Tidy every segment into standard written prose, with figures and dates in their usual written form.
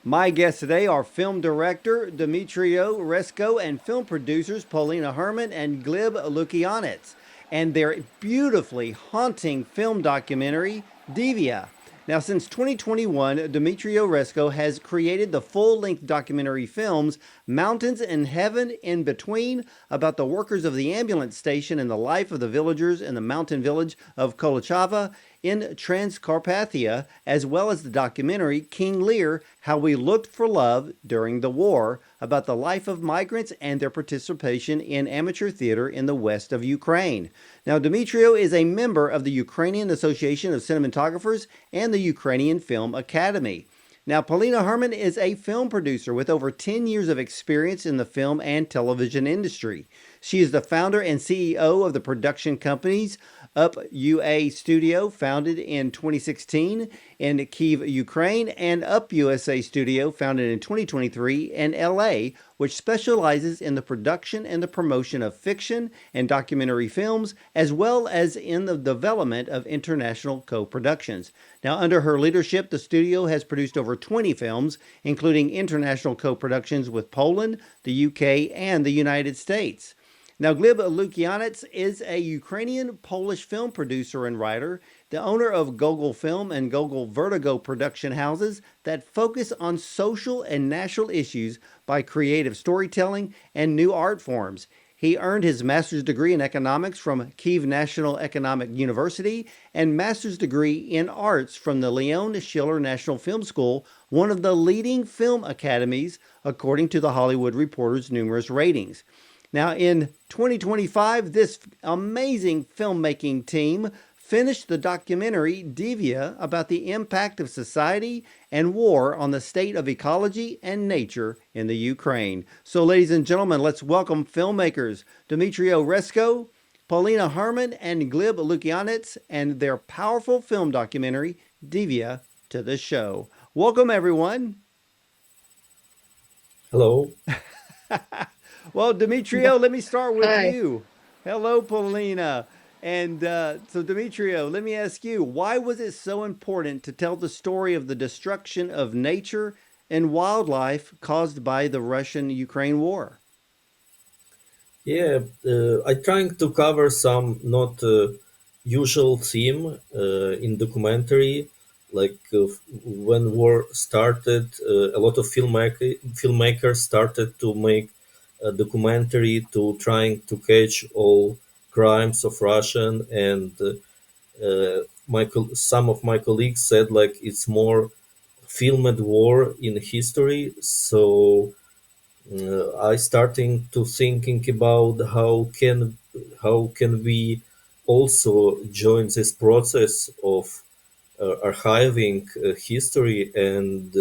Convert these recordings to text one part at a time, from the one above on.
My guests today are film director Dmytro Hresko and film producers Polina Herman and Glib Lukianets, and their beautifully haunting film documentary, DIVIA. Now, since 2021, Dmytro Hresko has created the full-length documentary films Mountains and Heaven in Between about the workers of the ambulance station and the life of the villagers in the mountain village of Kolochava in Transcarpathia, as well as the documentary King Lear, How We Looked for Love During the War, about the life of migrants and their participation in amateur theater in the west of Ukraine. Now, Dmytro is a member of the Ukrainian Association of Cinematographers and the Ukrainian Film Academy. Now, Polina Herman is a film producer with over 10 years of experience in the film and television industry. She is the founder and CEO of the production companies Up UA Studio, founded in 2016 in Kyiv, Ukraine, and Up USA Studio, founded in 2023 in LA, which specializes in the production and the promotion of fiction and documentary films, as well as in the development of international co-productions. Now, under her leadership, the studio has produced over 20 films, including international co-productions with Poland, the UK, and the United States. Now, Glib Lukianets is a Ukrainian-Polish film producer and writer, the owner of Gogol Film and Gogol Vertigo production houses that focus on social and national issues by creative storytelling and new art forms. He earned his master's degree in economics from Kyiv National Economic University and master's degree in arts from the Leon Schiller National Film School, one of the leading film academies, according to the Hollywood Reporter's numerous ratings. Now, in 2025, this amazing filmmaking team finished the documentary DIVIA about the impact of society and war on the state of ecology and nature in the Ukraine. So, ladies and gentlemen, let's welcome filmmakers Dmytro Hresko, Polina Herman, and Glib Lukianets and their powerful film documentary DIVIA to the show. Welcome, everyone. Hello. Well, Dmytro, let me start with Hi. you. Hello, Polina. And so, Dmytro, let me ask you, why was it so important to tell the story of the destruction of nature and wildlife caused by the Russian-Ukraine war? Yeah, I'm trying to cover some not usual theme in documentary. Like when war started, a lot of filmmakers started to make a documentary to trying to catch all crimes of Russian, and some of my colleagues said like it's more filmed war in history. So I starting to thinking about how can we also join this process of archiving history, and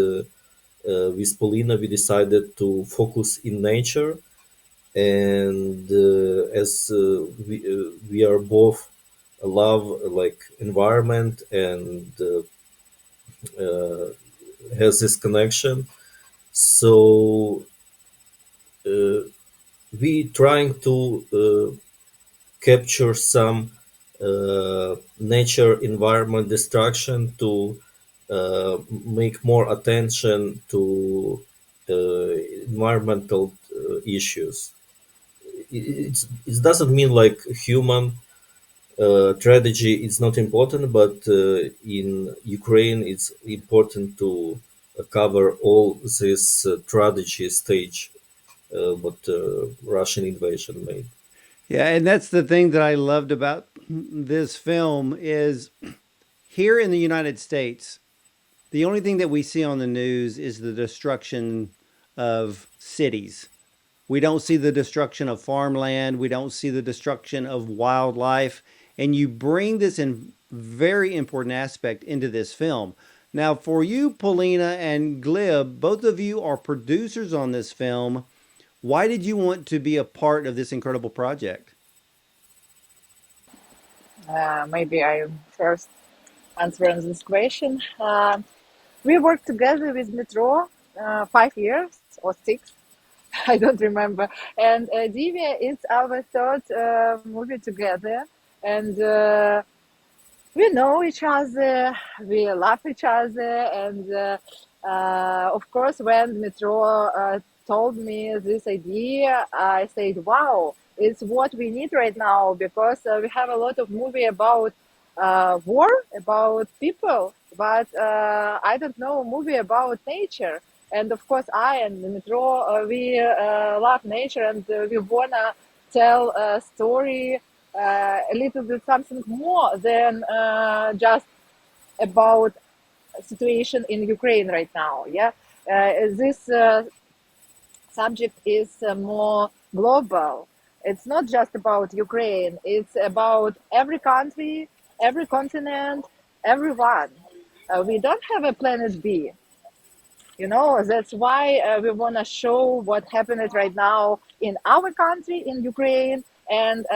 with Polina we decided to focus in nature, and as we are both love like environment and has this connection, so uh, we trying to capture some nature environment destruction to make more attention to environmental issues. It doesn't mean like human tragedy is not important, but in Ukraine it's important to cover all this tragedy stage what Russian invasion made. Yeah, and that's the thing that I loved about this film is here in the United States, the only thing that we see on the news is the destruction of cities. We don't see the destruction of farmland. We don't see the destruction of wildlife. And you bring this in very important aspect into this film. Now, for you, Polina and Glib, both of you are producers on this film. Why did you want to be a part of this incredible project? Maybe I first answer on this question. We worked together with Metro 5 years or six, I don't remember. And Divya is our third movie together. And we know each other, we love each other, and Of course, when Dmytro told me this idea, I said, "Wow, it's what we need right now because we have a lot of movie about war, about people, but I don't know a movie about nature." And of course, I and Dmytro, we love nature, and we wanna tell a story a little bit something more than just about situation in Ukraine right now. Yeah, this subject is more global. It's not just about Ukraine. It's about every country, every continent, everyone. We don't have a planet B. That's why we want to show what happened right now in our country, in Ukraine, and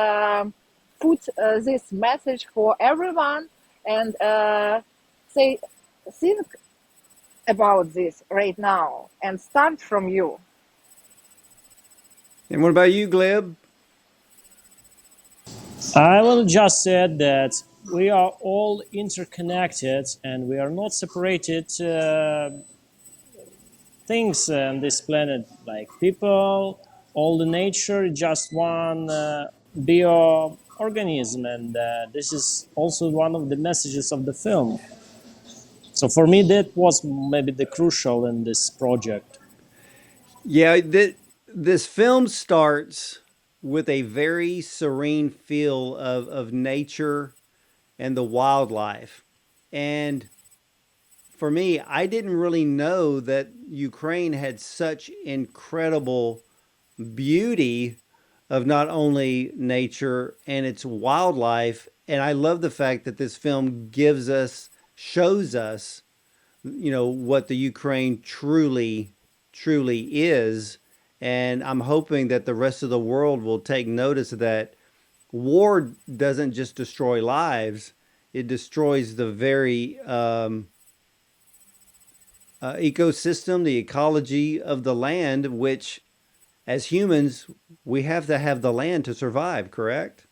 put this message for everyone and say, think about this right now and start from you. And what about you, Glib? I will just add that we are all interconnected and we are not separated things on this planet, like people, all the nature, just one bioorganism. And this is also one of the messages of the film. So for me, that was maybe the crucial in this project. Yeah, this film starts with a very serene feel of nature and the wildlife. And for me, I didn't really know that Ukraine had such incredible beauty of not only nature and its wildlife. And I love the fact that this film shows us, what the Ukraine truly is. And I'm hoping that the rest of the world will take notice that war doesn't just destroy lives, it destroys the very ecosystem, the ecology of the land, which as humans, we have to have the land to survive, correct?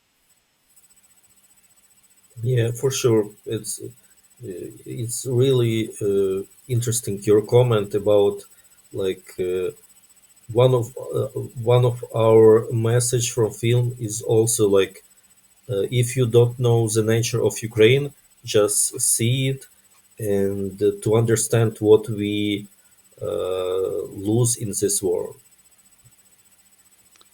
Yeah, for sure. It's really interesting your comment about like one of our message from film is also like if you don't know the nature of Ukraine, just see it and to understand what we lose in this war.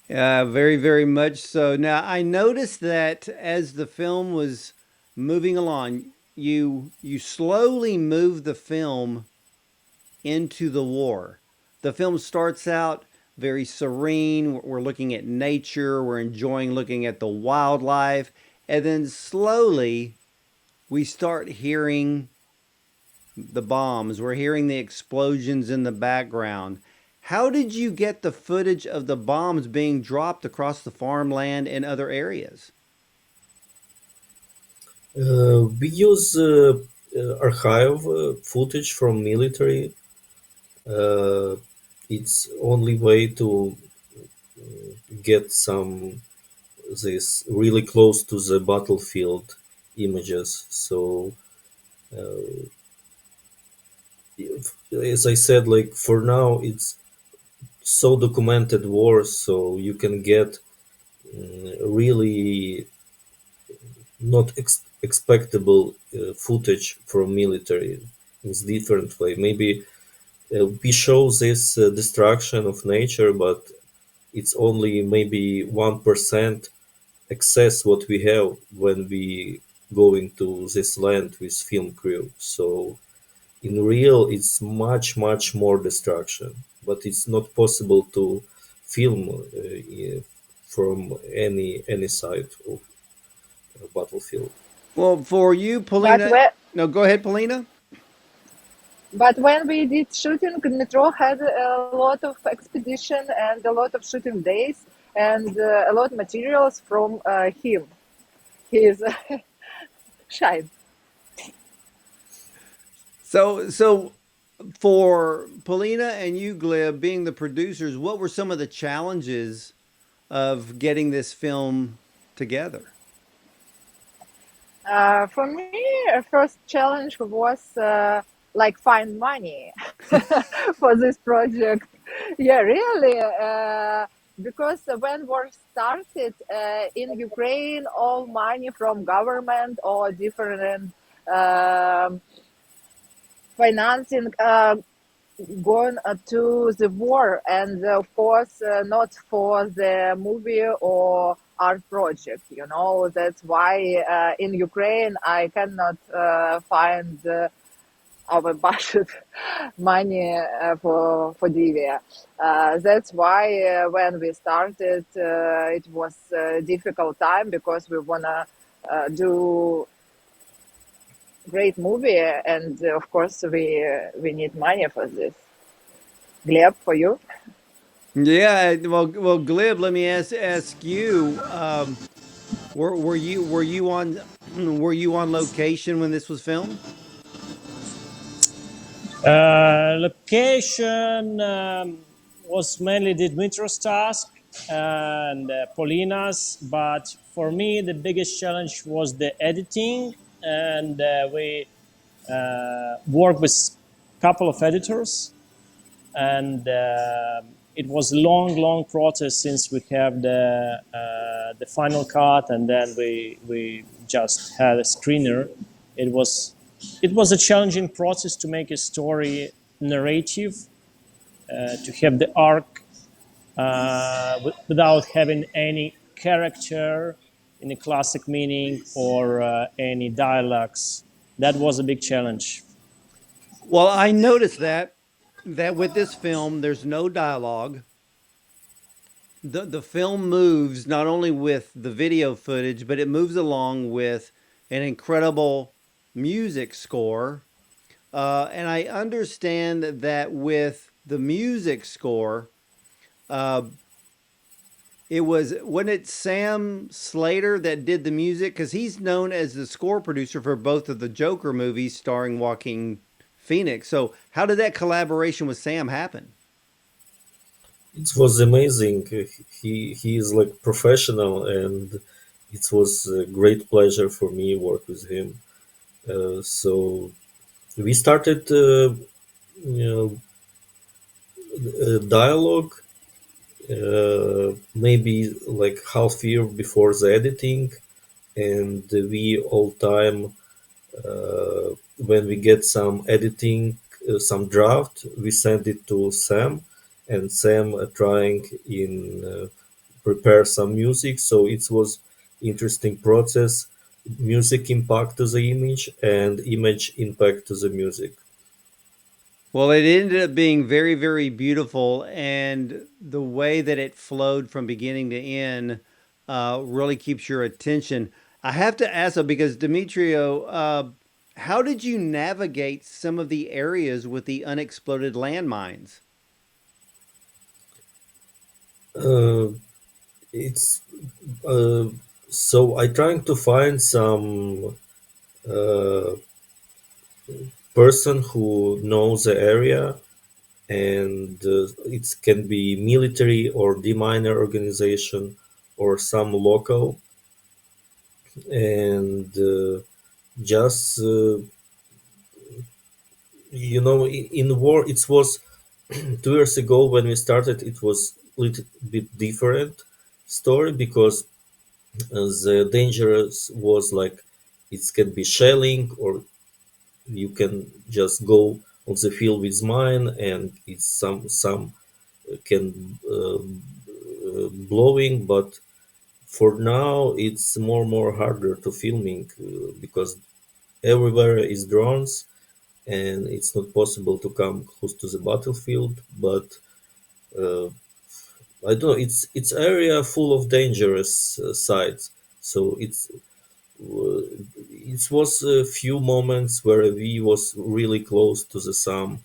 Very, very much so. Now, I noticed that as the film was moving along, you slowly move the film into the war. The film starts out very serene. We're looking at nature. We're enjoying looking at the wildlife, and then slowly we start hearing the bombs. We're hearing the explosions in the background. How did you get the footage of the bombs being dropped across the farmland and other areas? We use archive footage from military. Uh, it's only way to get some this really close to the battlefield images. So as I said, like for now, it's so documented war, so you can get really not expectable footage from military in different way. Maybe we show this destruction of nature, but it's only maybe 1% excess what we have when we go into this land with film crew. So in real, it's much more destruction, but it's not possible to film from any side of a battlefield. Well, for you, But Polina. when, No, go ahead, Polina. but when we did shooting, Metro had a lot of expedition and a lot of shooting days and a lot of materials from him. His shine. So for Polina and you, Glib, being the producers, what were some of the challenges of getting this film together? For me, first challenge was like find money. for this project. Yeah, really. Because when war started in Ukraine, all money from government or different um financing gone to the war, and of course not for the movie or art project. You know, that's why in Ukraine I cannot find our budget money for DIVIA. That's why when we started, it was a difficult time because we wanna do great movie, and of course we need money for this. Gleb, for you? Yeah, well, Glib, let me ask you. Were you on were you on location when this was filmed? Location was mainly Dmytro's task and Polina's, but for me the biggest challenge was the editing, and we worked with a couple of editors, and it was a long process since we have the final cut, and then we just had a screener. It was a challenging process to make a story narrative, to have the arc without having any character in a classic meaning or any dialogues. That was a big challenge. Well, I noticed that with this film, there's no dialogue. The film moves not only with the video footage, but it moves along with an incredible music score. And I understand that with the music score, uh, it wasn't it Sam Slater that did the music, because he's known as the score producer for both of the Joker movies starring Joaquin Phoenix. So how did that collaboration with Sam happen? It was amazing. He is like professional, and it was a great pleasure for me work with him. So we started, you know, dialogue maybe like half year before the editing, and we all time when we get some editing, some draft, we send it to Sam, and Sam trying in prepare some music. So it was interesting process. Music impact to the image, and image impact to the music. Well, it ended up being very, very beautiful, and the way that it flowed from beginning to end really keeps your attention. I have to ask though, because Demetrio, how did you navigate some of the areas with the unexploded landmines? Uh, it's uh, so I trying to find some uh, person who knows the area, and it can be military or deminer organization or some local, and just in war it was 2 years ago when we started. It was a little bit different story because the dangerous was like it can be shelling, or you can just go on the field with mine, and it's some can blowing. But for now it's more harder to filming because everywhere is drones, and it's not possible to come close to the battlefield. But uh, I don't know, it's area full of dangerous sites. So uh, it was a few moments where we was really close to the some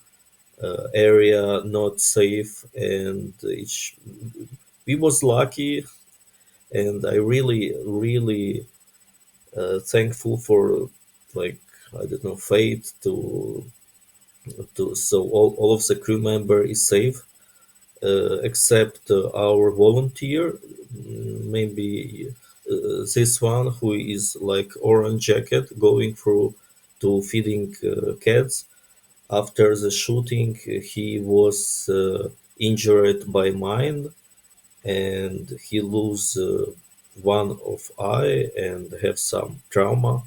area not safe, and we was lucky, and I really thankful for, like, I don't know, fate to so all of the crew member is safe, except our volunteer, maybe this one who is like orange jacket going through to feeding cats. after the shooting, he was injured by mine, and he lose one of eye and have some trauma.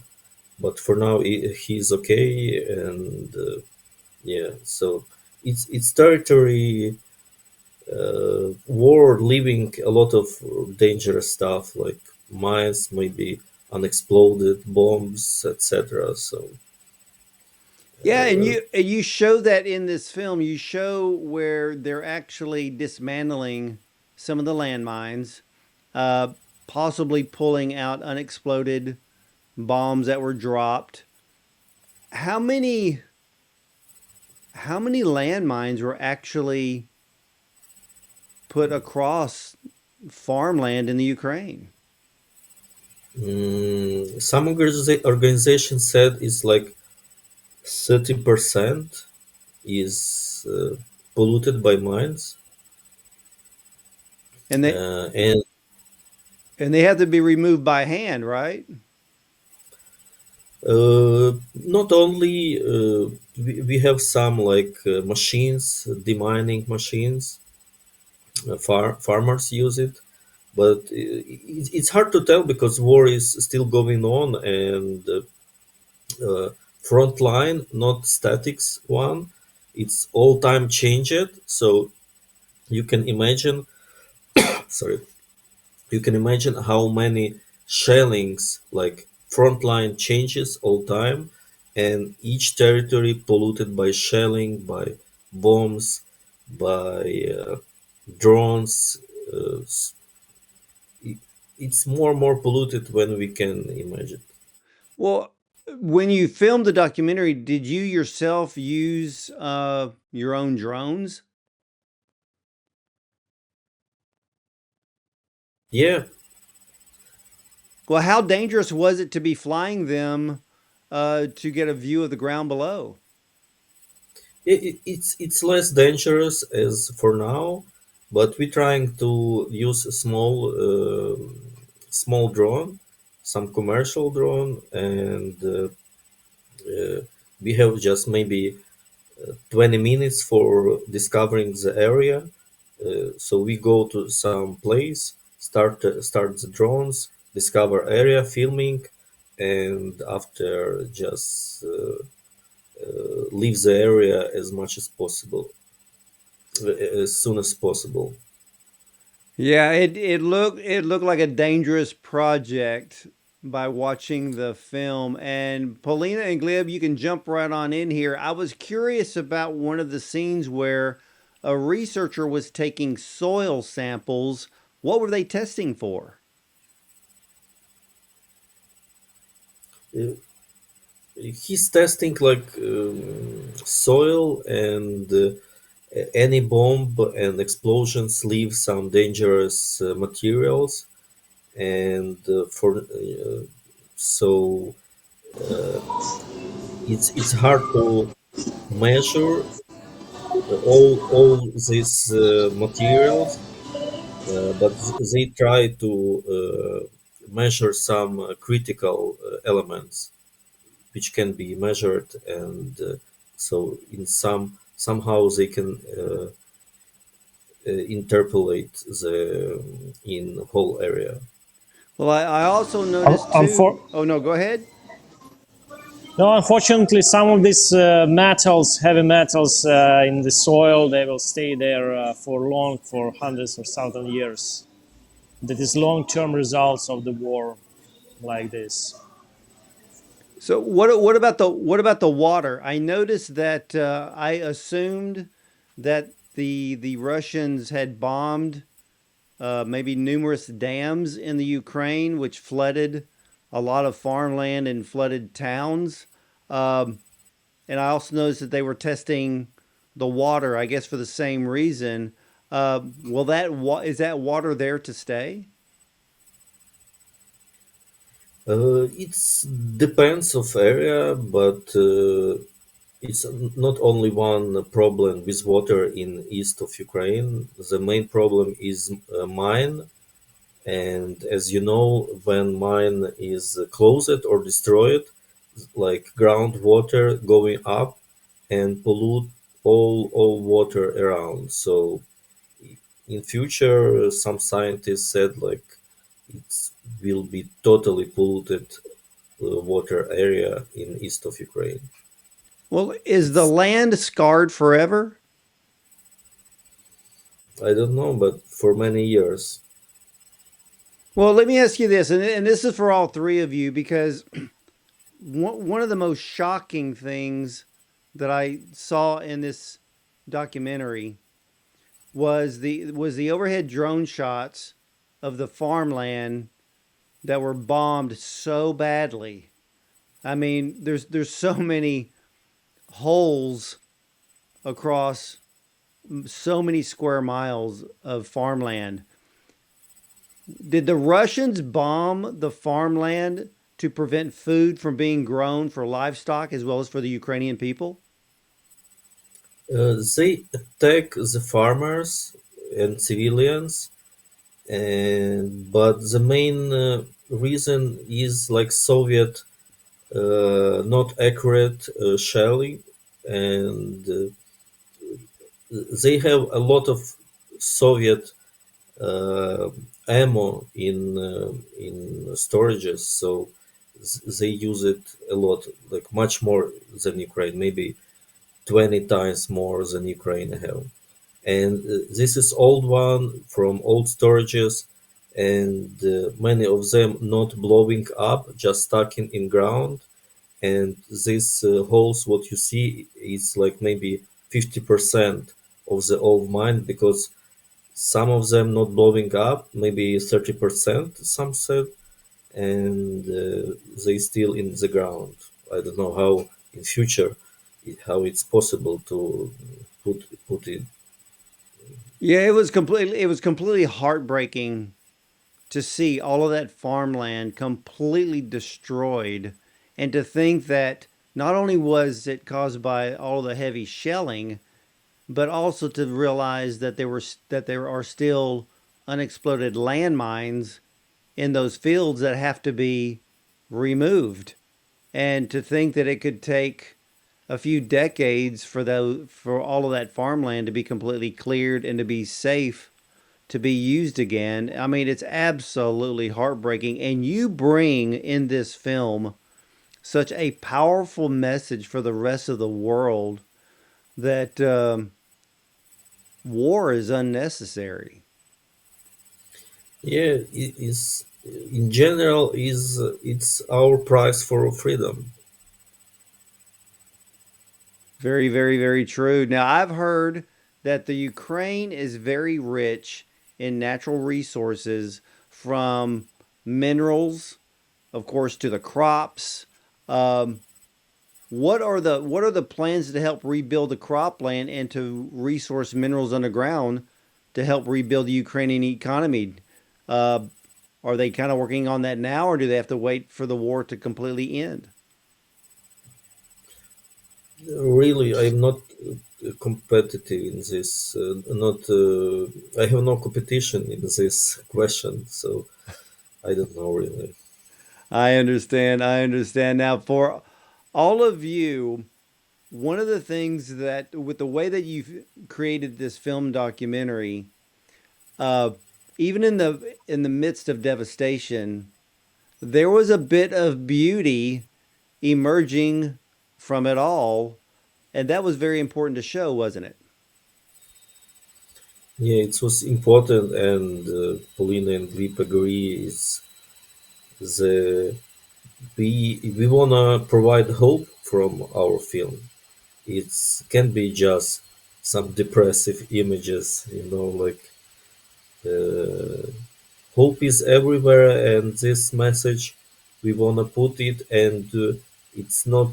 But for now, he's okay, and yeah. So it's territory war, leaving a lot of dangerous stuff like mines, maybe unexploded bombs, etc. So Yeah, and you show that in this film. You show where they're actually dismantling some of the landmines, uh, possibly pulling out unexploded bombs that were dropped. How many how many landmines were actually put across farmland in the Ukraine? some organizations said it's like 30% is polluted by mines, And they and and they have to be removed by hand, right? not only we have some like machines, demining machines, farmers use it, but it's hard to tell because war is still going on, and front line, not statics one, it's all time changed. So you can imagine, sorry, you can imagine how many shellings, like frontline changes all time, and each territory polluted by shelling, by bombs, by drones. uh, s- it- it's more and more polluted when we can imagine. Well, when you filmed the documentary, did you yourself use your own drones? Yeah, Well, how dangerous was it to be flying them to get a view of the ground below? it's less dangerous as for now, but we're trying to use a small drone, some commercial drone, and uh, we have just maybe 20 minutes for discovering the area. So we go to some place, start the drones, discover area, filming, and after just leave the area as much as possible, as soon as possible. Yeah, it looked like a dangerous project by watching the film. And Polina and Glib, you can jump right on in here. I was curious about one of the scenes where a researcher was taking soil samples. What were they testing for? Uh, he's testing like soil, and any bomb and explosions leave some dangerous materials, and for so it's hard to measure all these materials, but they try to measure some critical elements which can be measured, and so in somehow they can interpolate the in whole area. Well, I also noticed too. Oh no, go ahead. No, unfortunately, some of these metals, heavy metals in the soil, they will stay there for long, for hundreds or thousand years. That is long-term results of the war like this. So what about the water? I noticed that I assumed that the Russians had bombed maybe numerous dams in the Ukraine, which flooded a lot of farmland and flooded towns. Um, and I also noticed that they were testing the water, I guess, for the same reason. Will is that water there to stay? It's depends of area, but it's not only one problem with water in east of Ukraine. The main problem is mine, and as you know, when mine is closed or destroyed, like groundwater going up, and pollute all water around. So in future, some scientists said like it will be totally polluted water area in east of Ukraine. Well, is the It's land scarred forever? I don't know, but for many years. Well, let me ask you this, and this is for all three of you, because one of the most shocking things that I saw in this documentary was the overhead drone shots of the farmland that were bombed so badly. I mean, there's so many holes across so many square miles of farmland. Did the Russians bomb the farmland to prevent food from being grown for livestock as well as for the Ukrainian people? They attack the farmers and civilians, and but the main reason is like Soviet not accurate shelling, and they have a lot of Soviet uh, ammo in storages, so they use it a lot, like much more than Ukraine, maybe 20 times more than Ukraine have. And this is old one from old storages, and many of them not blowing up, just stuck in ground. And these holes, what you see, is like maybe 50% of the old mine, because some of them not blowing up, maybe 30%, some said, and they still in the ground. I don't know how in future how it's possible to put it. Yeah, it was completely heartbreaking to see all of that farmland completely destroyed, and to think that not only was it caused by all the heavy shelling, but also to realize that there are still unexploded landmines in those fields that have to be removed, and to think that it could take a few decades for all of that farmland to be completely cleared and to be safe to be used again. I mean, it's absolutely heartbreaking. And you bring in this film such a powerful message for the rest of the world that war is unnecessary. Yeah, it is in general is it's our price for freedom. Very, very, very true. Now, I've heard that the Ukraine is very rich in natural resources, from minerals, of course, to the crops. Um, what are the plans to help rebuild the cropland and to resource minerals underground to help rebuild the Ukrainian economy? Uh, are they kind of working on that now, or do they have to wait for the war to completely end? Really, I'm not competitive in this. Not I have no competition in this question, so I don't know really. I understand. I understand. Now, for all of you, one of the things that, with the way that you've created this film documentary, uh, even in the midst of devastation, there was a bit of beauty emerging from it all, and that was very important to show, wasn't it? Yeah, it was important, and Polina and Glib agree. Is the we wanna provide hope from our film. It can be just some depressive images, like uh, hope is everywhere, and this message we wanna put it, and it's not.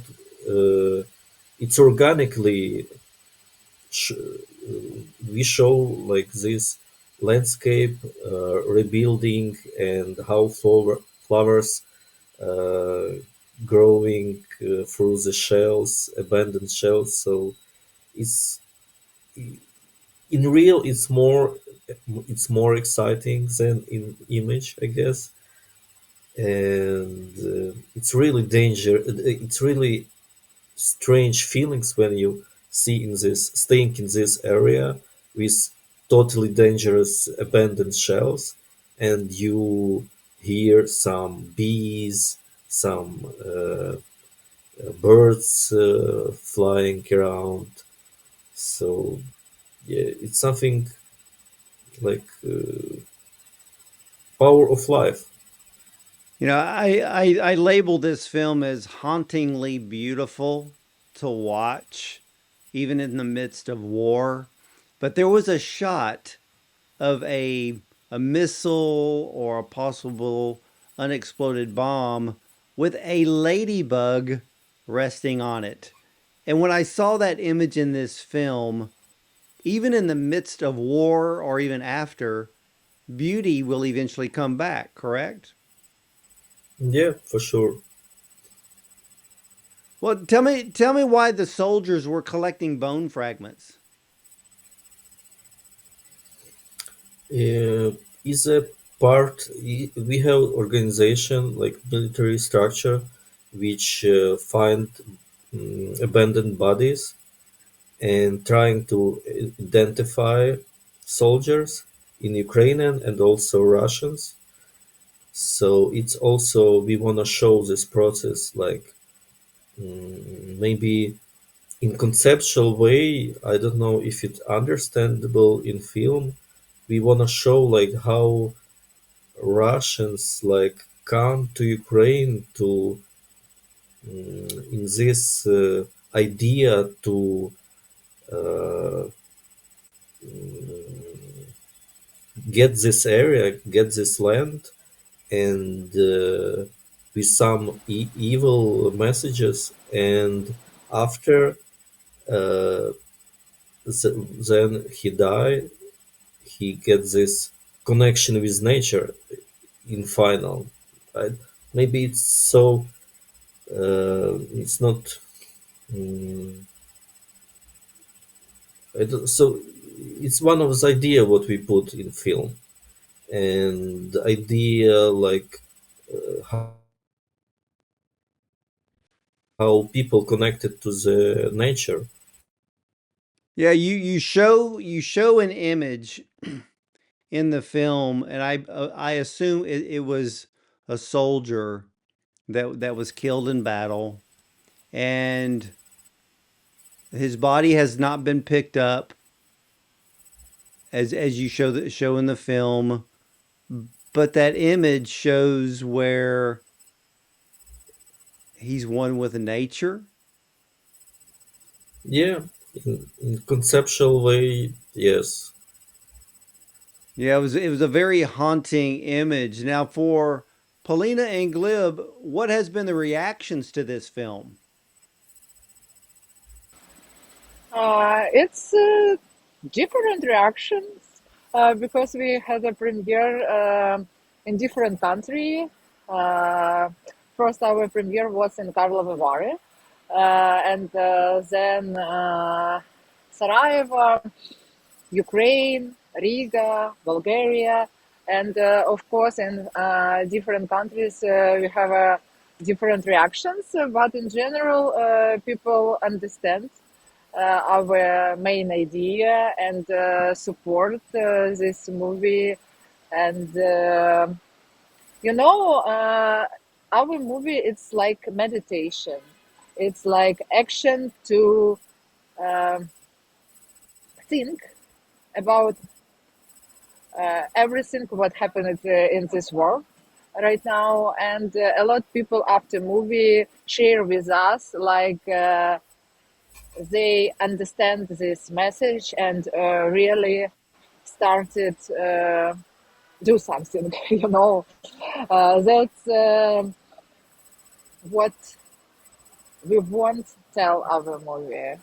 It's organically we show like this landscape rebuilding, and how flowers uh, growing through the shells, abandoned shells. So it's in real, it's more exciting than in image, I guess, and it's really danger. It's really strange feelings when you see in this staying in this area with totally dangerous abandoned shells, and you hear some bees, some birds flying around. So yeah, it's something like power of life. You know, I label this film as hauntingly beautiful to watch, even in the midst of war. But there was a shot of a missile or a possible unexploded bomb with a ladybug resting on it. And when I saw that image in this film, even in the midst of war or even after, beauty will eventually come back, correct? Yeah, for sure. Well, tell me why the soldiers were collecting bone fragments. uh, is a part. We have organization like military structure which find abandoned bodies and trying to identify soldiers in Ukrainian and also Russians. So it's also we want to show this process like maybe in conceptual way. I don't know if it's understandable in film. We want to show like how Russians like come to Ukraine to in this idea to uh, get this area, get this land, and with some evil messages, and after uh, then he died, he gets this connection with nature in final, right? Maybe it's so it's not so it's one of the idea what we put in film, and the idea like how people connected to the nature. Yeah, you show an image in the film, and I assume it was a soldier that was killed in battle, and his body has not been picked up as you show in the film, but that image shows where he's one with nature. Yeah, in conceptual way, yes. Yeah, it was a very haunting image. Now, for Polina and Glib, what has been the reactions to this film? It's different reactions because we had a premiere in different country. Uh, First, our premiere was in Karlovy Vary, and then Sarajevo, Ukraine, Riga, Bulgaria, and of course, in different countries, we have different reactions. But in general, people understand our main idea and support this movie. And our movie, it's like meditation. It's like action to um, think about everything what happened in this world right now. And a lot of people after movie share with us like they understand this message and really started do something. That's what we want tell our movie.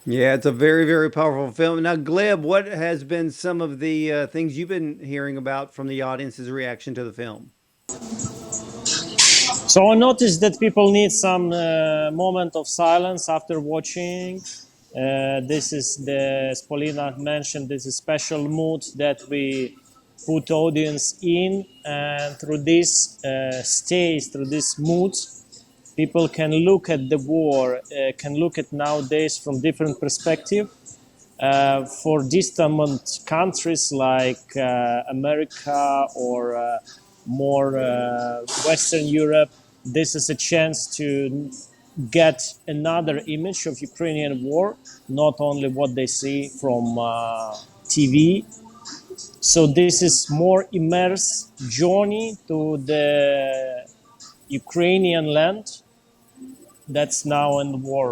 Yeah, it's a very, very powerful film. Now, Gleb, what has been some of the things you've been hearing about from the audience's reaction to the film? So I noticed that people need some moment of silence after watching. This is the, as Polina mentioned, this is special mood that we put audience in, and through this stage, through this mood, people can look at the war, can look at nowadays from different perspective. For distant countries like America or more Western Europe, this is a chance to get another image of Ukrainian war, not only what they see from TV. So this is more immersed journey to the Ukrainian land that's now in war.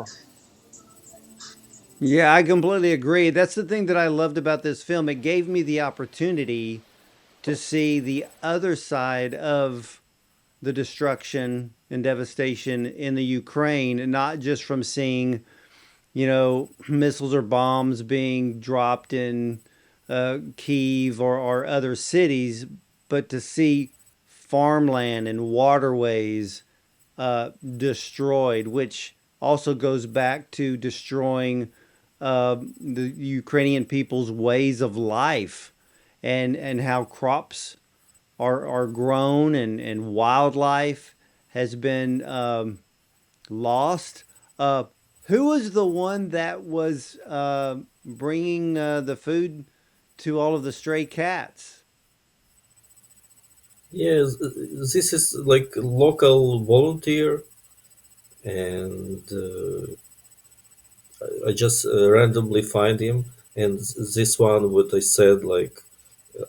Yeah, I completely agree. That's the thing that I loved about this film. It gave me the opportunity to see the other side of the destruction and devastation in the Ukraine, and not just from seeing, missiles or bombs being dropped in Kyiv or other cities, but to see farmland and waterways destroyed, which also goes back to destroying the Ukrainian people's ways of life, and how crops are grown, and wildlife has been lost. Who was the one that was bringing the food to all of the stray cats? Yes, this is like a local volunteer, and I just randomly find him. And this one, what I said, like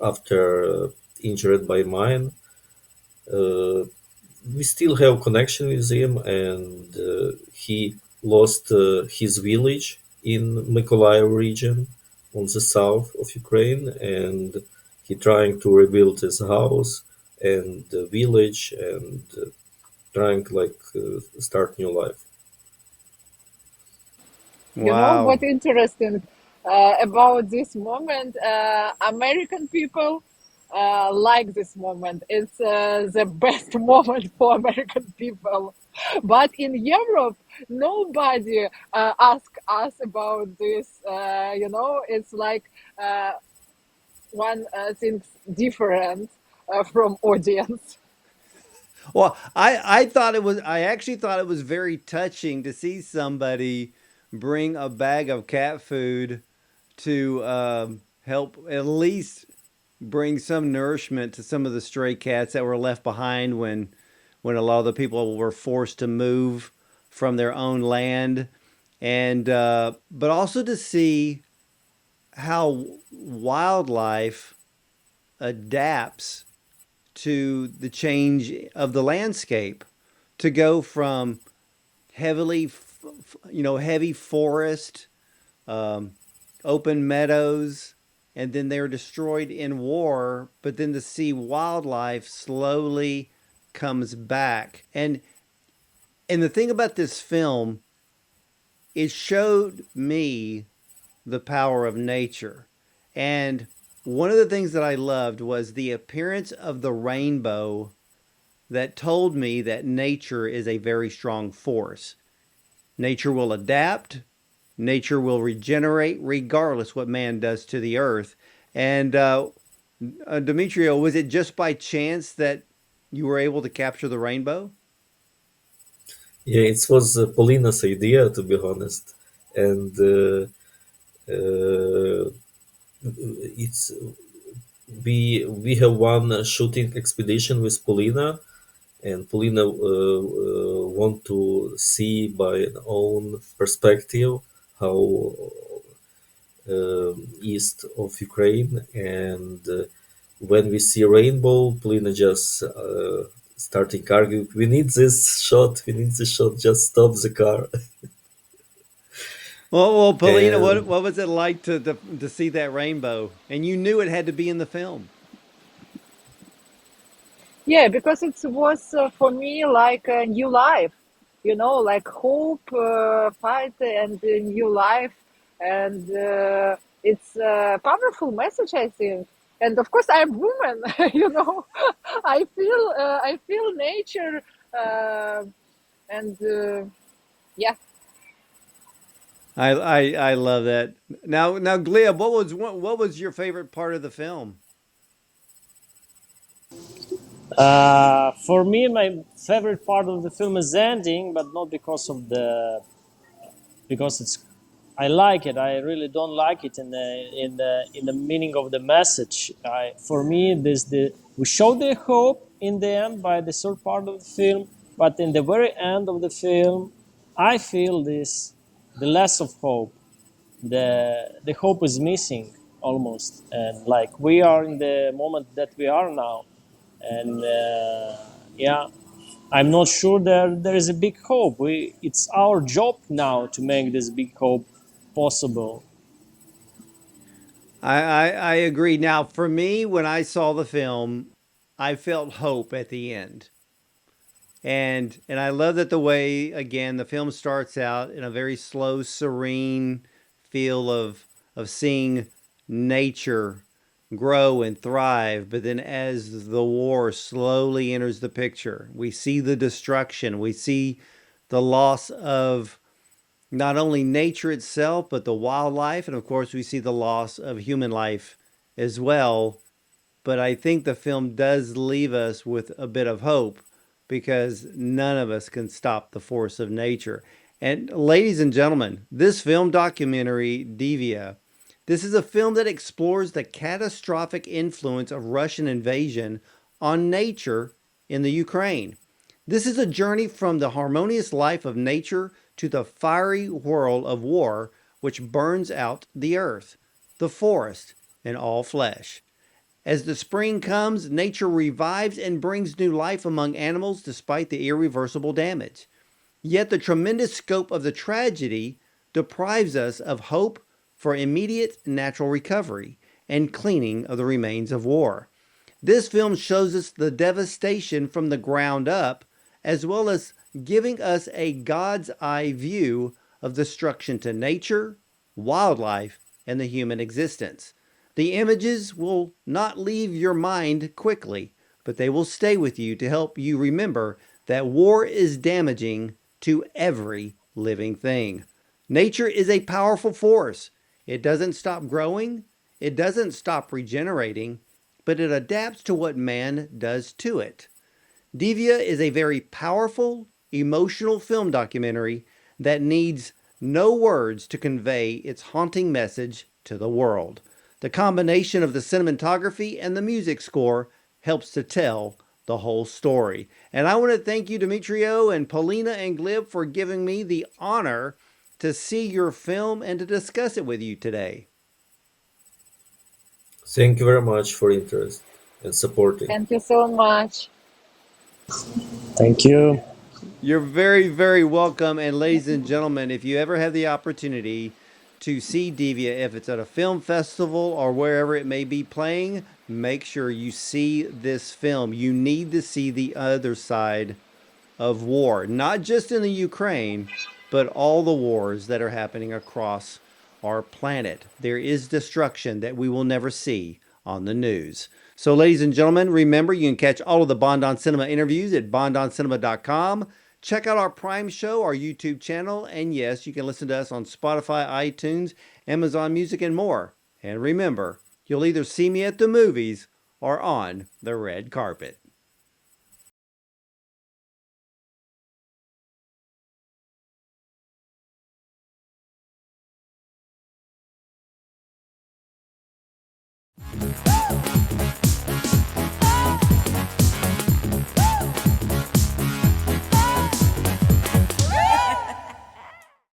after injured by mine, uh, we still have connection with him, and he lost his village in Mykolaiv region on the south of Ukraine, and he trying to rebuild his house and the village, and trying like start new life. You know Wow. what interesting about this moment? American people like this moment. It's the best moment for American people. But in Europe, nobody ask us about this. It's like one thing's different from audience. Well, I actually thought it was very touching to see somebody bring a bag of cat food to help at least bring some nourishment to some of the stray cats that were left behind when a lot of the people were forced to move from their own land, and but also to see how wildlife adapts to the change of the landscape, to go from heavy forest, um, open meadows, and then they're destroyed in war, but then to see wildlife slowly comes back. And the thing about this film, it showed me the power of nature. And one of the things that I loved was the appearance of the rainbow, that told me that nature is a very strong force. Nature will adapt, nature will regenerate regardless what man does to the earth. And Dmytro, was it just by chance that you were able to capture the rainbow? Yeah, it was Polina's idea, to be honest, and uh, it's we have one shooting expedition with Polina, and Polina want to see by an own perspective how east of Ukraine, and when we see rainbow, Polina just starting arguing. We need this shot. We need this shot. Just stop the car. Well, Polina, what And what was it like to see that rainbow? And you knew it had to be in the film. Yeah, because it was for me like a new life, like hope, fight, and a new life, and it's a powerful message, I think. And of course, I'm woman. I feel nature, uh, and yeah. I love that. Now, Glib, what was your favorite part of the film? For me, my favorite part of the film is ending, but not because it's I like it. I really don't like it in the meaning of the message. For me, we show the hope in the end by the third part of the film, but in the very end of the film, I feel the less of hope. The hope is missing almost, and like we are in the moment that we are now, and yeah, I'm not sure there is a big hope. It's our job now to make this big hope possible. I agree. Now, for me, when I saw the film, I felt hope at the end. And I love that the way, again, the film starts out in a very slow, serene feel of seeing nature grow and thrive. But then as the war slowly enters the picture, we see the destruction, we see the loss of not only nature itself, but the wildlife. And of course, we see the loss of human life as well. But I think the film does leave us with a bit of hope because none of us can stop the force of nature. And ladies and gentlemen, this film documentary, DIVIA, this is a film that explores the catastrophic influence of Russian invasion on nature in the Ukraine. This is a journey from the harmonious life of nature to the fiery whirl of war which burns out the earth, the forest, and all flesh. As the spring comes, nature revives and brings new life among animals despite the irreversible damage. Yet the tremendous scope of the tragedy deprives us of hope for immediate natural recovery and cleaning of the remains of war. This film shows us the devastation from the ground up, as well as giving us a God's eye view of destruction to nature, wildlife, and the human existence. The images will not leave your mind quickly, but they will stay with you to help you remember that war is damaging to every living thing. Nature is a powerful force. It doesn't stop growing, it doesn't stop regenerating, but it adapts to what man does to it. DIVIA is a very powerful, emotional film documentary that needs no words to convey its haunting message to the world. The combination of the cinematography and the music score helps to tell the whole story. And I want to thank you, Dmytro and Polina and Glib, for giving me the honor to see your film and to discuss it with you today. Thank you very much for interest and supporting. Thank you so much. Thank you. You're very, very welcome. And ladies and gentlemen, if you ever have the opportunity to see DIVIA, if it's at a film festival or wherever it may be playing, make sure you see this film. You need to see the other side of war, not just in the Ukraine, but all the wars that are happening across our planet. There is destruction that we will never see on the news. So, ladies and gentlemen, remember you can catch all of the Bond on Cinema interviews at bondoncinema.com. Check out our Prime show, our YouTube channel, and yes, you can listen to us on Spotify, iTunes, Amazon Music, and more. And remember, you'll either see me at the movies or on the red carpet.